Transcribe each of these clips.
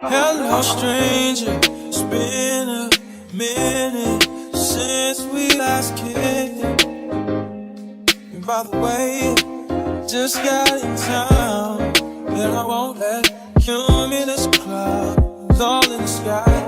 Hello, stranger. It's been a minute since we last kicked. And by the way, just got in town, and I won't let cumulus clouds all in the sky.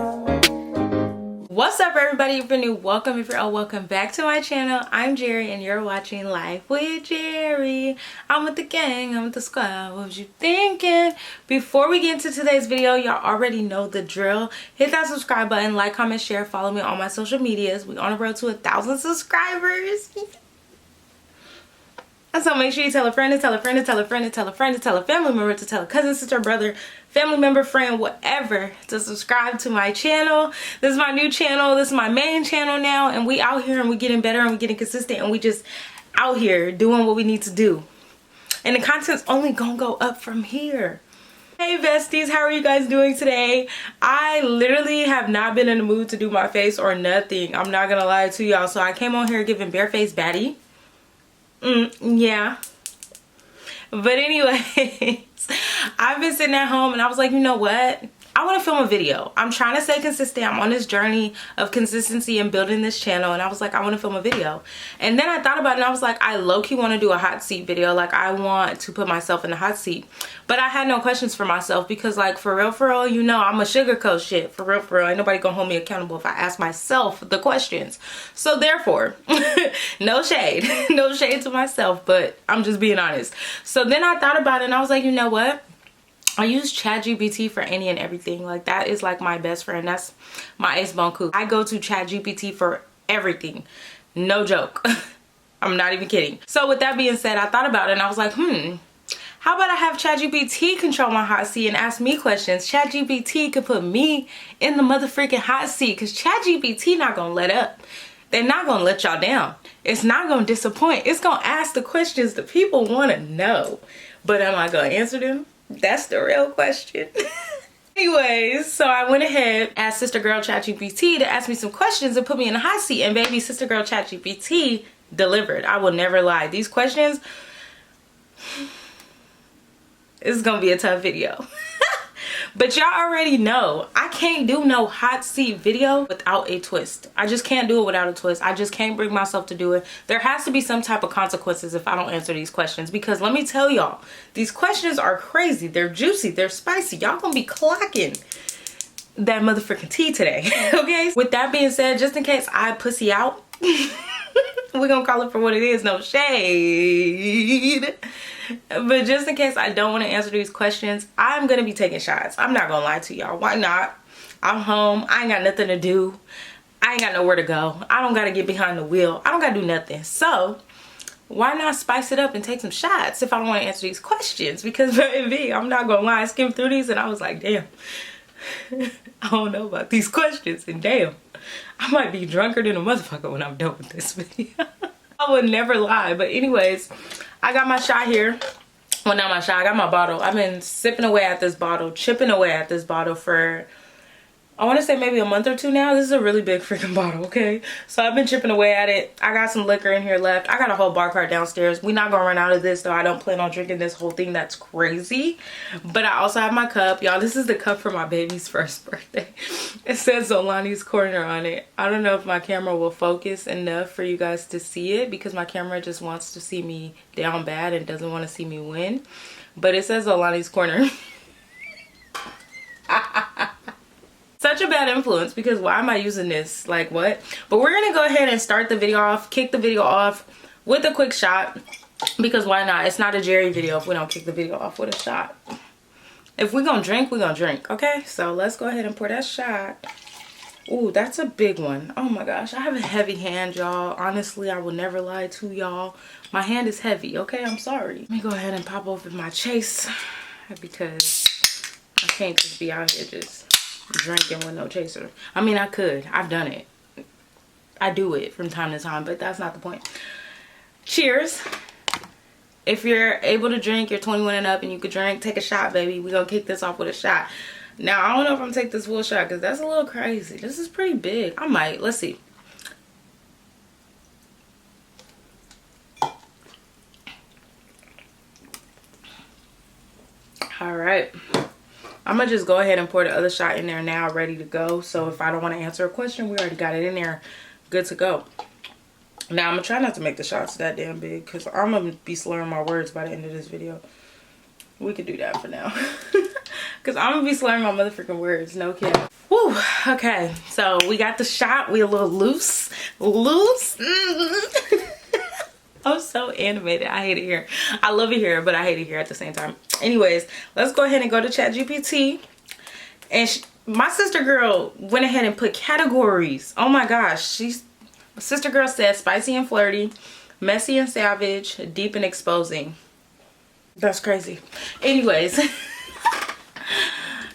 What's up, everybody? If you're new, welcome. If you're old, welcome back to my channel. I'm Jerry and you're watching Life with Jerry. I'm with the gang, I'm with the squad. What was you thinking? Before we get into today's video, y'all already know the drill. Hit that subscribe button, like, comment, share, follow me on my social medias. We on the road to 1,000 subscribers. And so make sure you tell a friend to tell a friend to tell a friend to tell a friend to tell a family member to tell a cousin, sister, brother, family member, friend, whatever, to subscribe to my channel. This is my new channel. This is my main channel now, and we out here and we getting better and we getting consistent and we just out here doing what we need to do. And the content's only gonna go up from here. Hey besties, how are you guys doing today? I literally have not been in the mood to do my face or nothing. I'm not gonna lie to y'all. So I came on here giving barefaced baddie. Yeah. But anyways, I've been sitting at home and I was like, you know what? I want to film a video. I'm trying to stay consistent. I'm on this journey of consistency and building this channel, and I was like, I want to film a video. And then I thought about it and I was like, I low-key want to do a hot seat video. Like, I want to put myself in the hot seat. But I had no questions for myself because, like, for real, you know, I'm a sugarcoat shit. For real. Ain't nobody gonna hold me accountable if I ask myself the questions. So therefore, no shade. No shade to myself, but I'm just being honest. So then I thought about it and I was like, you know what? I use ChatGPT for any and everything. Like, that is like my best friend. That's my ace bon coup. I go to ChatGPT for everything. No joke. I'm not even kidding. So with that being said, I thought about it and I was like, how about I have ChatGPT control my hot seat and ask me questions? ChatGPT could put me in the motherfucking hot seat because ChatGPT not gonna let up. They're not gonna let y'all down. It's not gonna disappoint. It's gonna ask the questions that people wanna know. But am I gonna answer them? That's the real question. Anyways, so I went ahead, asked sister girl ChatGPT to ask me some questions and put me in the hot seat, and baby, sister girl ChatGPT delivered. I will never lie. These questions, this is gonna be a tough video. But y'all already know I can't do no hot seat video without a twist. I just can't do it without a twist. I just can't bring myself to do it. There has to be some type of consequences if I don't answer these questions, because let me tell y'all, these questions are crazy. They're juicy. They're spicy. Y'all gonna be clocking that motherfucking tea today. Okay? With that being said, just in case I pussy out, we're gonna call it for what it is. No shade. But just in case I don't want to answer these questions, I'm gonna be taking shots. I'm not gonna lie to y'all. Why not? I'm home. I ain't got nothing to do. I ain't got nowhere to go. I don't gotta get behind the wheel. I don't gotta do nothing. So why not spice it up and take some shots if I don't want to answer these questions? Because baby, I'm not gonna lie, I skimmed through these and I was like, damn, I don't know about these questions, and damn, I might be drunker than a motherfucker when I'm done with this video. I would never lie. But anyways, I got my shot here. Well, not my shot, I got my bottle. I've been sipping away at this bottle, chipping away at this bottle for, I want to say maybe a month or two now. This is a really big freaking bottle, okay? So I've been chipping away at it. I got some liquor in here left. I got a whole bar cart downstairs. We're not gonna run out of this, though. I don't plan on drinking this whole thing. That's crazy. But I also have my cup. Y'all, this is the cup for my baby's first birthday. It says Zolani's Corner on it. I don't know if my camera will focus enough for you guys to see it, because my camera just wants to see me down bad and doesn't want to see me win. But it says Zolani's Corner. Such a bad influence, because why am I using this? Like, what? But we're gonna go ahead and start the video off, kick the video off with a quick shot, because why not? It's not a Jerry video if we don't kick the video off with a shot. If we're gonna drink, we're gonna drink, okay? So let's go ahead and pour that shot. Ooh, that's a big one. Oh my gosh, I have a heavy hand, y'all. Honestly, I will never lie to y'all. My hand is heavy, okay? I'm sorry. Let me go ahead and pop open my chase, because I can't just be out here just drinking with no chaser. I mean, I could. I've done it. I do it from time to time, but that's not the point. Cheers. If you're able to drink, you're 21 and up and you could drink, take a shot, baby. We're gonna kick this off with a shot. Now, I don't know if I'm gonna take this full shot because that's a little crazy. This is pretty big. I might. Let's see. All right. I'm gonna just go ahead and pour the other shot in there now, ready to go. So if I don't want to answer a question, we already got it in there, good to go. Now I'm gonna try not to make the shots that damn big, because I'm gonna be slurring my words by the end of this video. We could do that for now. Because I'm gonna be slurring my motherfucking words, no kidding. Whew, okay, so we got the shot. We a little loose. I'm so animated. I hate it here. I love it here, but I hate it here at the same time. Anyways, let's go ahead and go to ChatGPT. And my sister girl went ahead and put categories. Oh my gosh. My sister girl said spicy and flirty, messy and savage, deep and exposing. That's crazy. Anyways,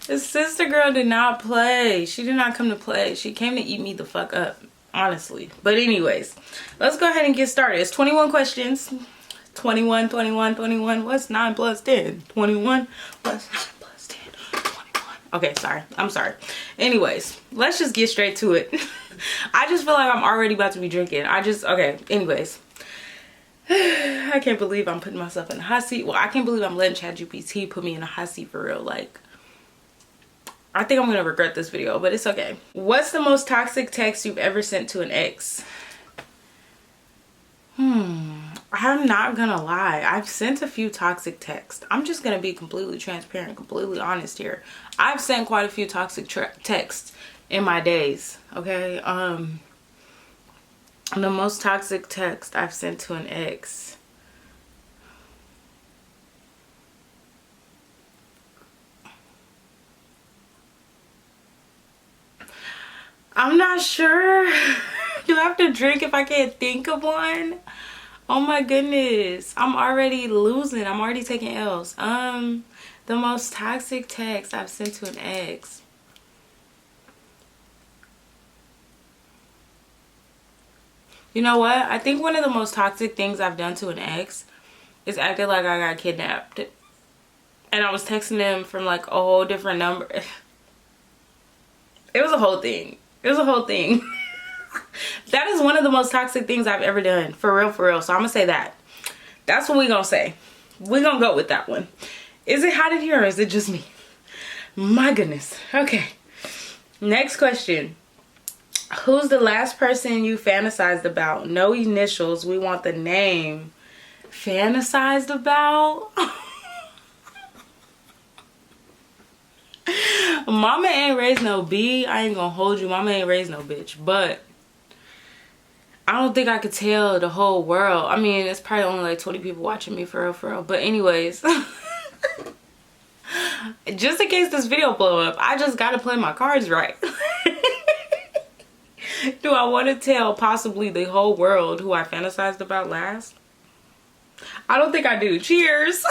the sister girl did not play. She did not come to play. She came to eat me the fuck up. Honestly. But anyways, let's go ahead and get started. It's 21 questions. 21. What's 9 plus 10? 21. What's 9 plus 10? 21. Okay, sorry. I'm sorry. Anyways, let's just get straight to it. I just feel like I'm already about to be drinking. Okay, anyways. I can't believe I'm putting myself in a hot seat. Well, I can't believe I'm letting ChatGPT put me in a hot seat for real. Like, I think I'm gonna regret this video, but it's okay. What's the most toxic text you've ever sent to an ex? I'm not gonna lie. I've sent a few toxic texts. I'm just gonna be completely transparent, completely honest here. I've sent quite a few toxic texts in my days, okay? The most toxic text I've sent to an ex. I'm not sure. Do I have to drink if I can't think of one? Oh my goodness. I'm already losing. I'm already taking L's. The most toxic text I've sent to an ex. You know what? I think one of the most toxic things I've done to an ex is acted like I got kidnapped. And I was texting them from like a whole different number. It was a whole thing. It was a whole thing. That is one of the most toxic things I've ever done. For real, for real. So I'm going to say that. That's what we're going to say. We're going to go with that one. Is it hot in here or is it just me? My goodness. Okay. Next question. Who's the last person you fantasized about? No initials. We want the name. Fantasized about? Mama ain't raised no B. I ain't gonna hold you. Mama ain't raised no bitch. But I don't think I could tell the whole world. I mean, it's probably only like 20 people watching me for real, for real. But anyways, just in case this video blow up, I just gotta play my cards right. Do I want to tell possibly the whole world who I fantasized about last? I don't think I do. Cheers.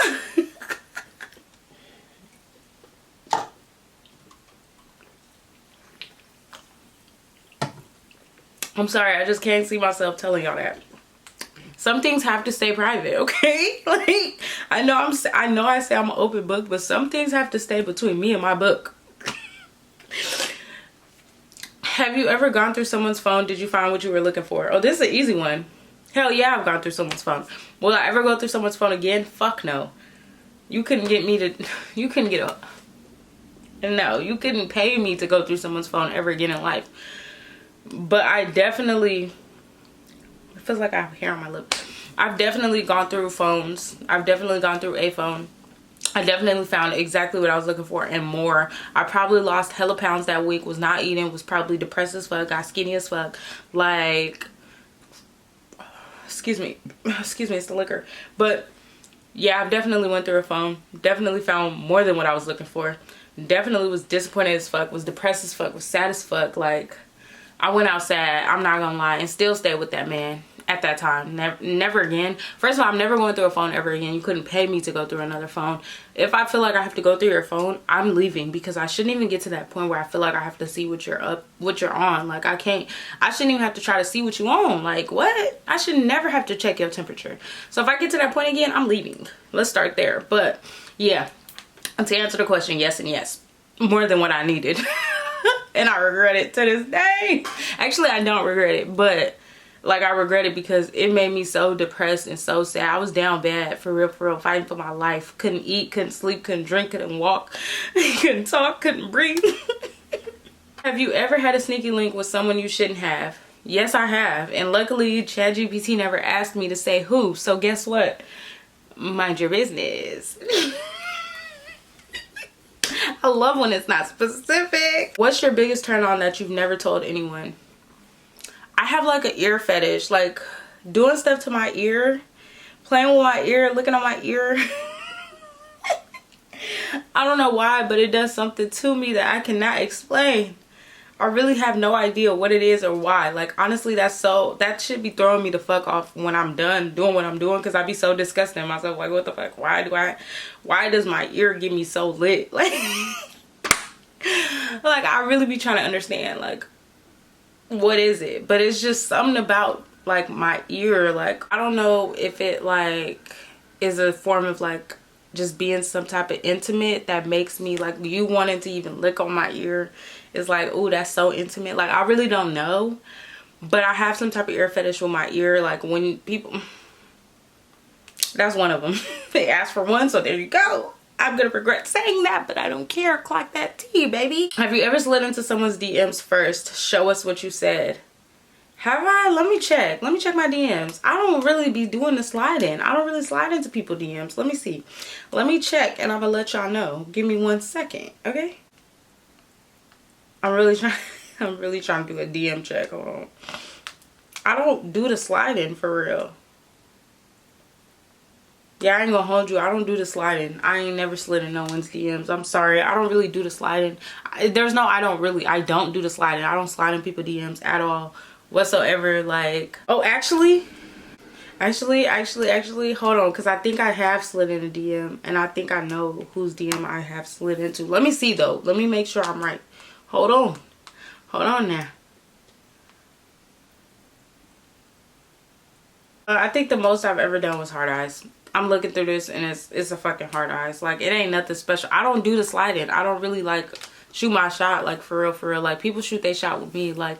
I'm sorry, I just can't see myself telling y'all that. Some things have to stay private, okay? Like, I know I say I'm an open book, but some things have to stay between me and my book. Have you ever gone through someone's phone? Did you find what you were looking for? Oh, this is an easy one. Hell yeah, I've gone through someone's phone. Will I ever go through someone's phone again? Fuck no. You couldn't get me to, you couldn't get a, no, you couldn't pay me to go through someone's phone ever again in life. But I definitely, it feels like I have hair on my lip. I've definitely gone through phones. I've definitely gone through a phone. I definitely found exactly what I was looking for and more. I probably lost hella pounds that week, was not eating, was probably depressed as fuck, got skinny as fuck. Like, excuse me, it's the liquor. But yeah, I've definitely went through a phone. Definitely found more than what I was looking for. Definitely was disappointed as fuck, was depressed as fuck, was sad as fuck. Like, I went out sad, I'm not gonna lie, and still stayed with that man at that time. Never again. First of all, I'm never going through a phone ever again. You couldn't pay me to go through another phone. If I feel like I have to go through your phone, I'm leaving, because I shouldn't even get to that point where I feel like I have to see what you're on. Like, I shouldn't even have to try to see what you on. Like, what? I should never have to check your temperature. So if I get to that point again, I'm leaving. Let's start there. But yeah, to answer the question, yes and yes. More than what I needed. And I regret it to this day. Actually, I don't regret it, but Like, I regret it because it made me so depressed and so sad. I was down bad, for real, fighting for my life. Couldn't eat, couldn't sleep, couldn't drink, couldn't walk, couldn't talk, couldn't breathe. Have you ever had a sneaky link with someone you shouldn't have? Yes, I have. And luckily, ChatGPT never asked me to say who. So guess what? Mind your business. I love when it's not specific. What's your biggest turn on that you've never told anyone? I have like an ear fetish, like doing stuff to my ear, playing with my ear, looking at my ear. I don't know why, but it does something to me that I cannot explain. I really have no idea what it is or why. Like, honestly, that should be throwing me the fuck off when I'm done doing what I'm doing, because I'd be so disgusted in myself. Like, what the fuck? Why does my ear get me so lit? Like, like, I really be trying to understand, like, what is it? But it's just something about, like, my ear. Like, I don't know if it, like, is a form of, like, just being some type of intimate that makes me, like, you wanting to even lick on my ear is like, oh, that's so intimate. Like, I really don't know, but I have some type of ear fetish with my ear. Like, when people, that's one of them. They asked for one, so there you go. I'm gonna regret saying that, but I don't care. Clock that T, baby. Have you ever slid into someone's DMs first? Show us what you said. Have I? Let me check my DMs. I don't really be doing the sliding. I don't really slide into people's DMs. Let me see. Let me check, and I'm gonna let y'all know. Give me 1 second, okay? I'm really trying to do a DM check. Hold on. I don't do the sliding for real. Yeah, I ain't gonna hold you. I don't do the sliding. I ain't never slid in no one's DMs. I'm sorry. I don't really do the sliding. I don't do the sliding. I don't slide in people's DMs at all whatsoever. Like, oh, actually, hold on, because I think I have slid in a DM, and I think I know whose DM I have slid into. Let me see, though. Let me make sure I'm right. Hold on now. I think the most I've ever done was hard eyes. I'm looking through this, and it's a fucking hard eyes. Like, it ain't nothing special. I don't do the sliding. I don't really, like, shoot my shot, like, for real. Like, people shoot their shot with me, like,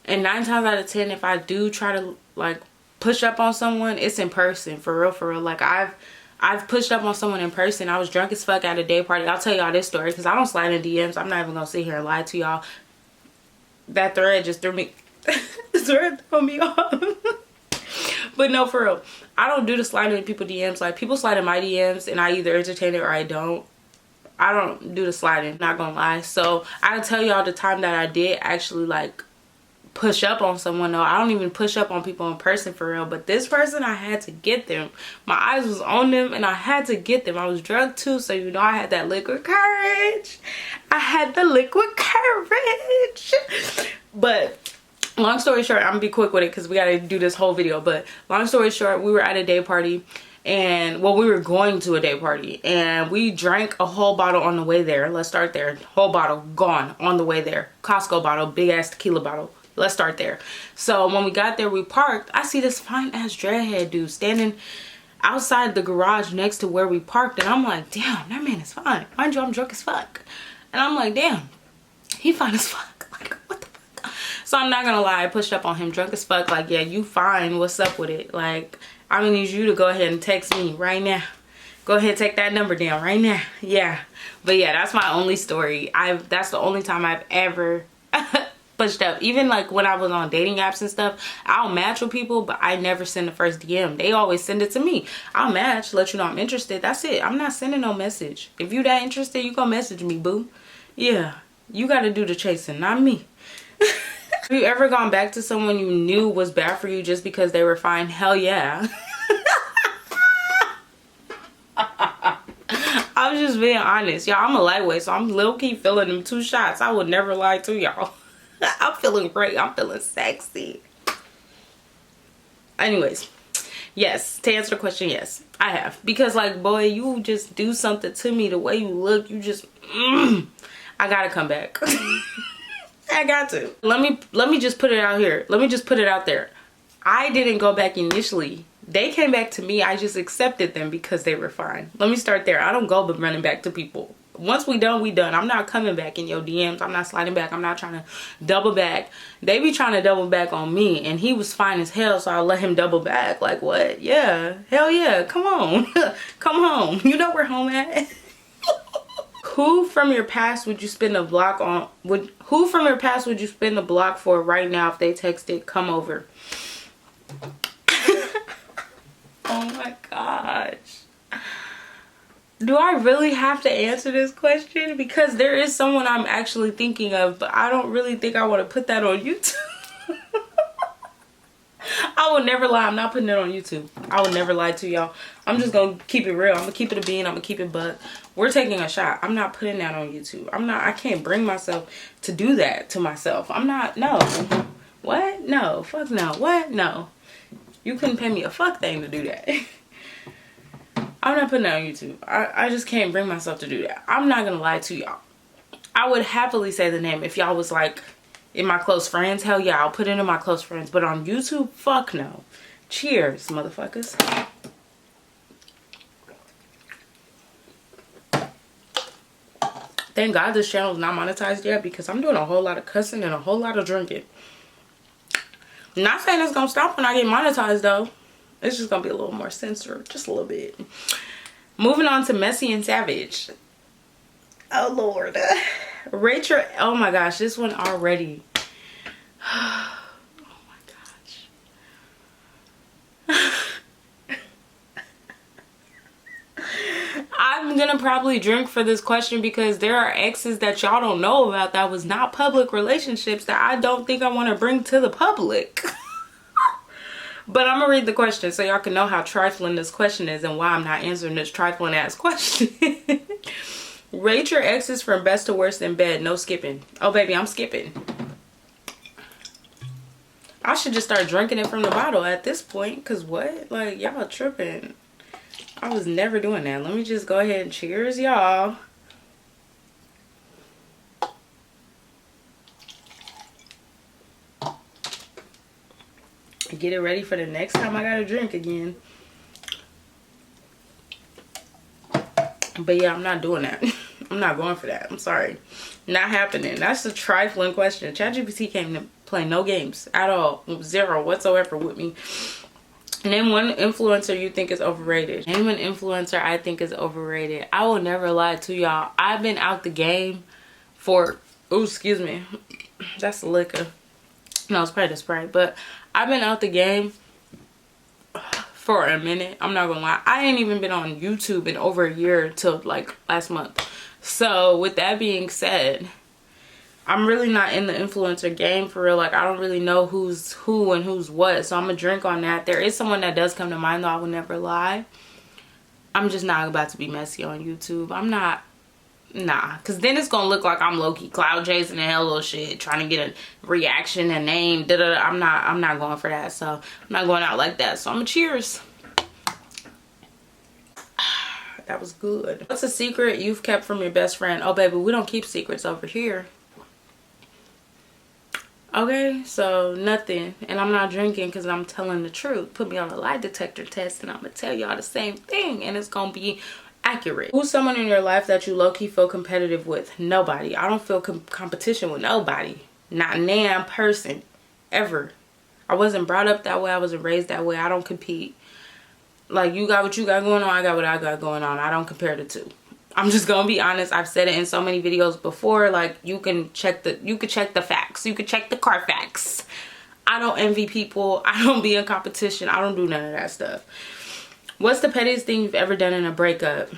and 9 times out of 10, if I do try to, like, push up on someone, it's in person, for real. Like, I've pushed up on someone in person. I was drunk as fuck at a day party. I'll tell y'all this story because I don't slide in DMs. I'm not even gonna sit here and lie to y'all. That thread just threw me off. But no, for real, I don't do the sliding in people's DMs. Like, people slide in my DMs and I either entertain it or I don't. I don't do the sliding, not gonna lie. So I'll tell y'all the time that I did actually, like, push up on someone. though. I don't even push up on people in person for real, but this person, I had to get them. My eyes was on them and I had to get them. I was drunk too, so you know I had that liquid courage. But long story short, I'm gonna be quick with it because we gotta do this whole video. But long story short, we were at a day party, and well, we were going to a day party, and we drank a whole bottle on the way there. Let's start there. Whole bottle gone on the way there. Costco bottle, big ass tequila bottle. Let's start there. So when we got there, we parked. I see this fine ass dreadhead dude standing outside the garage next to where we parked, and I'm like, damn, that man is fine. Mind you, I'm drunk as fuck, and I'm like, damn, he fine as fuck. Like, what the fuck? So I'm not gonna lie, I pushed up on him drunk as fuck. Like, yeah, you fine. What's up with it? Like, I'm gonna need you to go ahead and text me right now. Go ahead, take that number down right now. Yeah, but yeah, that's my only story. That's the only time I've ever pushed up. Even like when I was on dating apps and stuff, I'll match with people, but I never send the first DM. They always send it to me. I'll match, let you know I'm interested. That's it. I'm not sending no message. If you that interested, you gonna message me, boo. Yeah, you gotta do the chasing, not me. Have you ever gone back to someone you knew was bad for you just because they were fine? Hell yeah. I'm just being honest, y'all. I'm a lightweight, so I'm low-key feeling them 2 shots. I would never lie to y'all. I'm feeling great. I'm feeling sexy. Anyways, yes, to answer the question, yes, I have. Because, like, boy, you just do something to me. The way you look, you just, I gotta come back. I got to. Let me just put it out here. Let me just put it out there. I didn't go back initially. They came back to me. I just accepted them because they were fine. Let me start there. I don't go but running back to people. Once we done, we done. I'm not coming back in your DMs. I'm not sliding back. I'm not trying to double back. They be trying to double back on me, and he was fine as hell, so I'll let him double back. Like, what? Yeah. Hell yeah. Come on. Come home. You know where home at. Who from your past would you spend a block on? Who from your past would you spend a block for right now if they texted, come over? Oh my gosh. Do I really have to answer this question? Because there is someone I'm actually thinking of, but I don't really think I want to put that on YouTube. I will never lie. I'm not putting it on YouTube. I will never lie to y'all. I'm just going to keep it real. I'm going to keep it a bean. I'm going to keep it buck. We're taking a shot. I'm not putting that on YouTube. I can't bring myself to do that to myself. I'm not, no. What? No. Fuck no. What? No. You couldn't pay me a fuck thing to do that. I'm not putting that on YouTube. I just can't bring myself to do that. I'm not gonna lie to y'all. I would happily say the name if y'all was like in my close friends. Hell yeah, I'll put it in my close friends. But on YouTube, fuck no. Cheers, motherfuckers. Thank God this channel is not monetized yet, because I'm doing a whole lot of cussing and a whole lot of drinking. Not saying it's gonna stop when I get monetized though. It's just gonna be a little more censored, just a little bit. Moving on to Messy and Savage. Oh Lord. Rachel, oh my gosh, this one already. Oh my gosh. I'm gonna probably drink for this question because there are exes that y'all don't know about that was not public relationships that I don't think I want to bring to the public. But I'm gonna read the question so y'all can know how trifling this question is and why I'm not answering this trifling ass question. Rate your exes from best to worst in bed. No skipping. Oh baby, I'm skipping. I should just start drinking it from the bottle at this point. Cause what? Like, y'all tripping. I was never doing that. Let me just go ahead and cheers, y'all. Get it ready for the next time I gotta drink again. But yeah, I'm not doing that. I'm not going for that. I'm sorry. Not happening. That's a trifling question. ChatGPT came to play no games at all. Zero whatsoever with me. Name one influencer you think is overrated. Name an influencer I think is overrated. I will never lie to y'all. I've been out the game for... Oh, excuse me. That's the liquor. No, it's probably the Sprite. But I've been out the game for a minute. I'm not gonna lie. I ain't even been on YouTube in over a year till like last month. So with that being said, I'm really not in the influencer game for real. Like, I don't really know who's who and who's what. So I'm gonna drink on that. There is someone that does come to mind though. I will never lie. I'm just not about to be messy on YouTube. I'm not. Nah, because then it's gonna look like I'm low-key cloud chasing and hell little shit, trying to get a reaction, a name, da-da-da. I'm not going for that. So I'm not going out like that. So I'm gonna cheers. That was good. What's a secret you've kept from your best friend? Oh baby, we don't keep secrets over here. Okay, so nothing. And I'm not drinking because I'm telling the truth. Put me on a lie detector test and I'm gonna tell y'all the same thing, and it's gonna be accurate. Who's someone in your life that you low-key feel competitive with? Nobody. I don't feel competition with nobody. Not nan person ever. I wasn't brought up that way. I wasn't raised that way. I don't compete. Like, you got what you got going on, I got what I got going on. I don't compare the two. I'm just gonna be honest. I've said it in so many videos before. Like, you can check the facts. You can check the Carfax. I don't envy people. I don't be in competition. I don't do none of that stuff. What's the pettiest thing you've ever done in a breakup?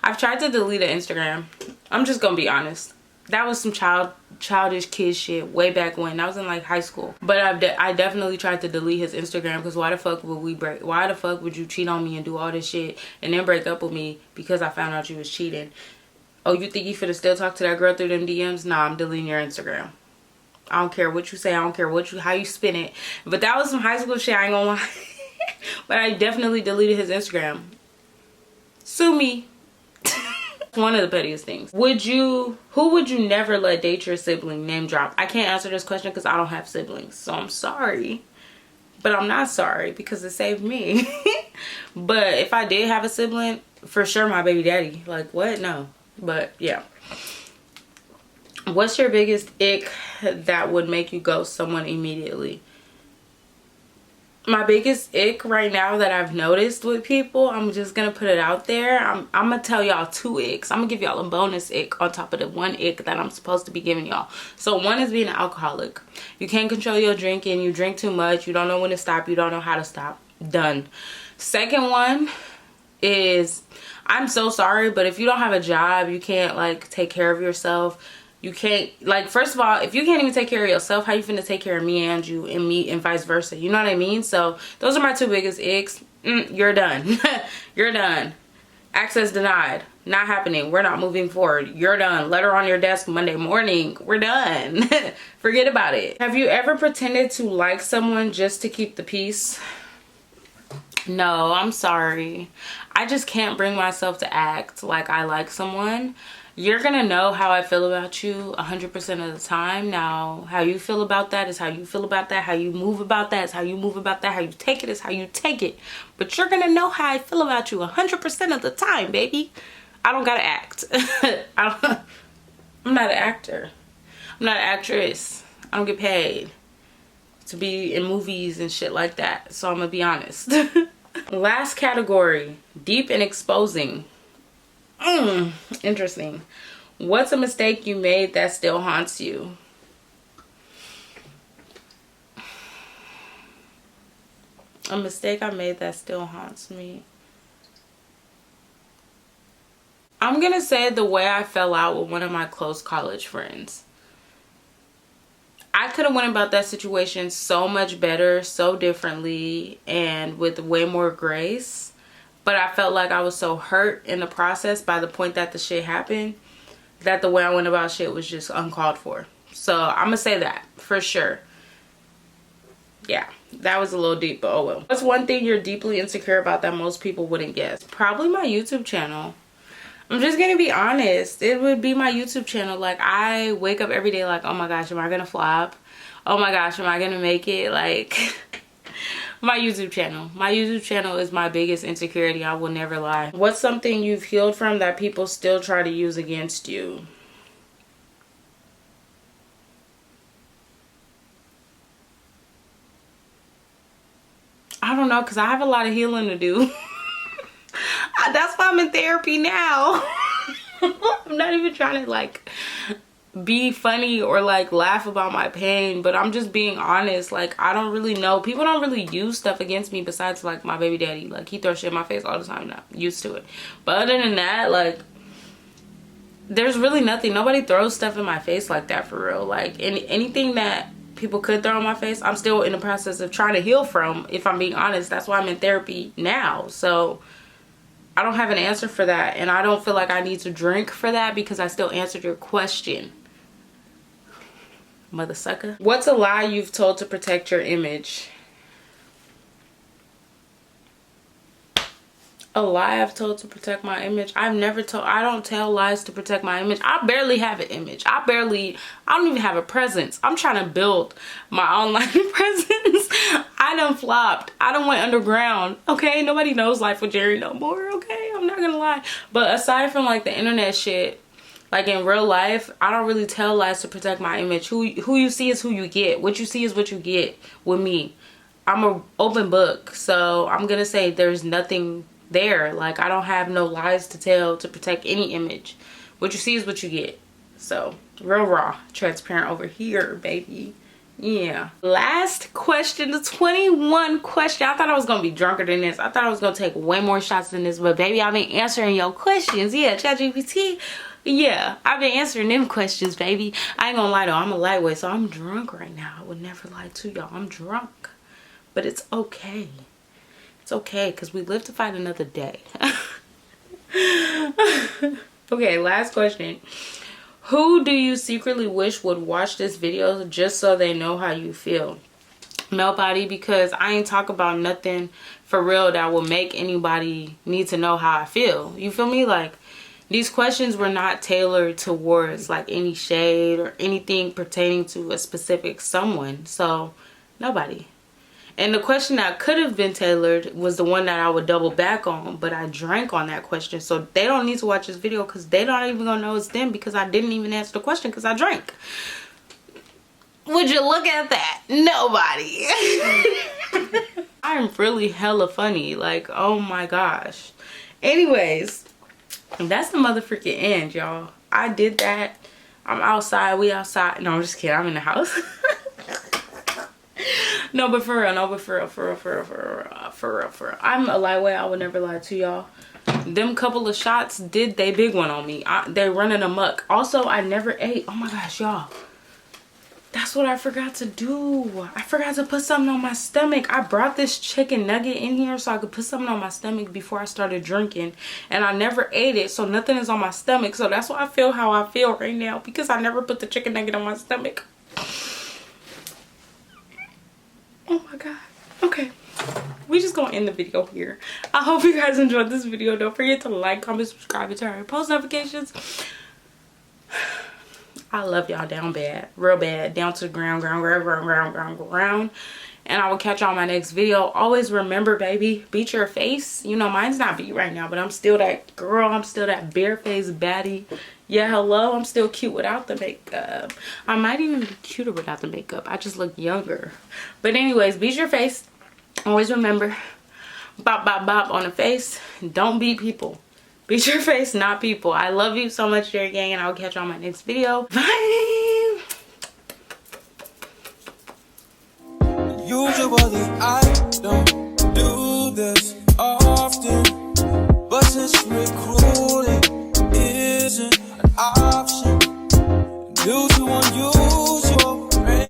I've tried to delete an Instagram. I'm just gonna be honest. That was some childish kid shit way back when. I was in like high school. But I definitely tried to delete his Instagram, because why the fuck would we break? Why the fuck would you cheat on me and do all this shit and then break up with me because I found out you was cheating? Oh, you think you finna still talk to that girl through them DMs? Nah, I'm deleting your Instagram. I don't care what you say. I don't care how you spin it. But that was some high school shit. I ain't gonna lie. But I definitely deleted his Instagram. Sue me. One of the pettiest things. Who would you never let date your sibling? Name drop. I can't answer this question because I don't have siblings. So I'm sorry. but I'm not sorry because it saved me. But if I did have a sibling, for sure my baby daddy. Like, what? No. But yeah. What's your biggest ick that would make you ghost someone immediately? My biggest ick right now that I've noticed with people, I'm just gonna put it out there. I'm gonna tell y'all 2 icks. I'm gonna give y'all a bonus ick on top of the 1 ick that I'm supposed to be giving y'all. So 1 is being an alcoholic. You can't control your drinking. You drink too much. You don't know when to stop. You don't know how to stop. Done. Second one is, I'm so sorry, but if you don't have a job, you can't like take care of yourself. You can't, like, first of all, if you can't even take care of yourself, how you finna take care of me and you and me and vice versa? You know what I mean? So those are my 2 biggest icks. You're done. You're done. Access denied. Not happening. We're not moving forward. You're done. Letter on your desk Monday morning. We're done. Forget about it. Have you ever pretended to like someone just to keep the peace? No, I'm sorry. I just can't bring myself to act like I like someone. You're gonna know how I feel about you 100% of the time. Now, how you feel about that is how you feel about that. How you move about that is how you move about that. How you take it is how you take it. But you're gonna know how I feel about you 100% of the time, baby. I don't gotta act. I'm not an actor. I'm not an actress. I don't get paid to be in movies and shit like that. So I'm gonna be honest. Last category, deep and exposing. Interesting. What's a mistake you made that still haunts you? A mistake I made that still haunts me. I'm gonna say the way I fell out with one of my close college friends. I could have went about that situation so much better, so differently, and with way more grace. But I felt like I was so hurt in the process by the point that the shit happened, that the way I went about shit was just uncalled for. So I'm gonna say that for sure. Yeah, that was a little deep, but oh well. What's one thing you're deeply insecure about that most people wouldn't guess? Probably my YouTube channel. I'm just gonna be honest. It would be my YouTube channel. Like, I wake up every day like, oh my gosh, am I gonna flop? Oh my gosh, am I gonna make it? Like, my YouTube channel. My YouTube channel is my biggest insecurity. I will never lie. What's something you've healed from that people still try to use against you? I don't know, because I have a lot of healing to do. That's why I'm in therapy now. I'm not even trying to like be funny or like laugh about my pain, but I'm just being honest. Like, I don't really know. People don't really use stuff against me besides like my baby daddy. Like, he throws shit in my face all the time now. Used to it. But other than that, like, there's really nothing. Nobody throws stuff in my face like that for real. Like, anything that people could throw in my face, I'm still in the process of trying to heal from, if I'm being honest. That's why I'm in therapy now. So I don't have an answer for that, and I don't feel like I need to drink for that because I still answered your question, mother sucker. What's a lie you've told to protect your image? A lie I've told to protect my image? I don't tell lies to protect my image. I barely have an image. I don't even have a presence. I'm trying to build my online presence. I done flopped. I done went underground. Okay, nobody knows Life with Jerry no more. Okay, I'm not gonna lie. But aside from like the internet shit, like in real life, I don't really tell lies to protect my image. Who you see is who you get. What you see is what you get with me. I'm an open book, so I'm gonna say there's nothing there. Like, I don't have no lies to tell to protect any image. What you see is what you get. So real raw, transparent over here, baby. Yeah. Last question, the 21 question. I thought I was gonna be drunker than this. I thought I was gonna take way more shots than this, but baby, I've been answering your questions. Yeah, ChatGPT. Yeah, I've been answering them questions, baby. I ain't gonna lie though, I'm a lightweight, so I'm drunk right now. I would never lie to y'all. I'm drunk, but it's okay. It's okay, because we live to fight another day. Okay, last question. Who do you secretly wish would watch this video just so they know how you feel? Nobody, because I ain't talk about nothing for real that will make anybody need to know how I feel. You feel me? Like, these questions were not tailored towards like any shade or anything pertaining to a specific someone. So, nobody. And the question that could have been tailored was the one that I would double back on, but I drank on that question. So they don't need to watch this video because they not even gonna know it's them because I didn't even answer the question because I drank. Would you look at that? Nobody. I'm really hella funny. Like, oh my gosh. Anyways, that's the motherfucking end, y'all. I did that. I'm outside. We outside. No, I'm just kidding. I'm in the house. No, but for real. No, but for real. I'm a lightweight. I would never lie to y'all. Them couple of shots did they big one on me. They running amok. Also, I never ate. Oh my gosh, y'all. That's what I forgot to do. I forgot to put something on my stomach. I brought this chicken nugget in here so I could put something on my stomach before I started drinking. And I never ate it, so nothing is on my stomach. So that's why I feel how I feel right now, because I never put the chicken nugget on my stomach. Oh my God. Okay. We just gonna end the video here. I hope you guys enjoyed this video. Don't forget to like, comment, subscribe, and turn on post notifications. I love y'all down bad, real bad, down to the ground. And I will catch y'all in my next video. Always remember, baby, beat your face. You know, mine's not beat right now, but I'm still that girl. I'm still that bare-faced baddie. Yeah, hello. I'm still cute without the makeup. I might even be cuter without the makeup. I just look younger. But anyways, beat your face. Always remember, bop, bop, bop on the face. Don't beat people. Beat your face, not people. I love you so much, Jerry Gang, and I'll catch you on my next video. Bye! Usually I don't do this often, but since we're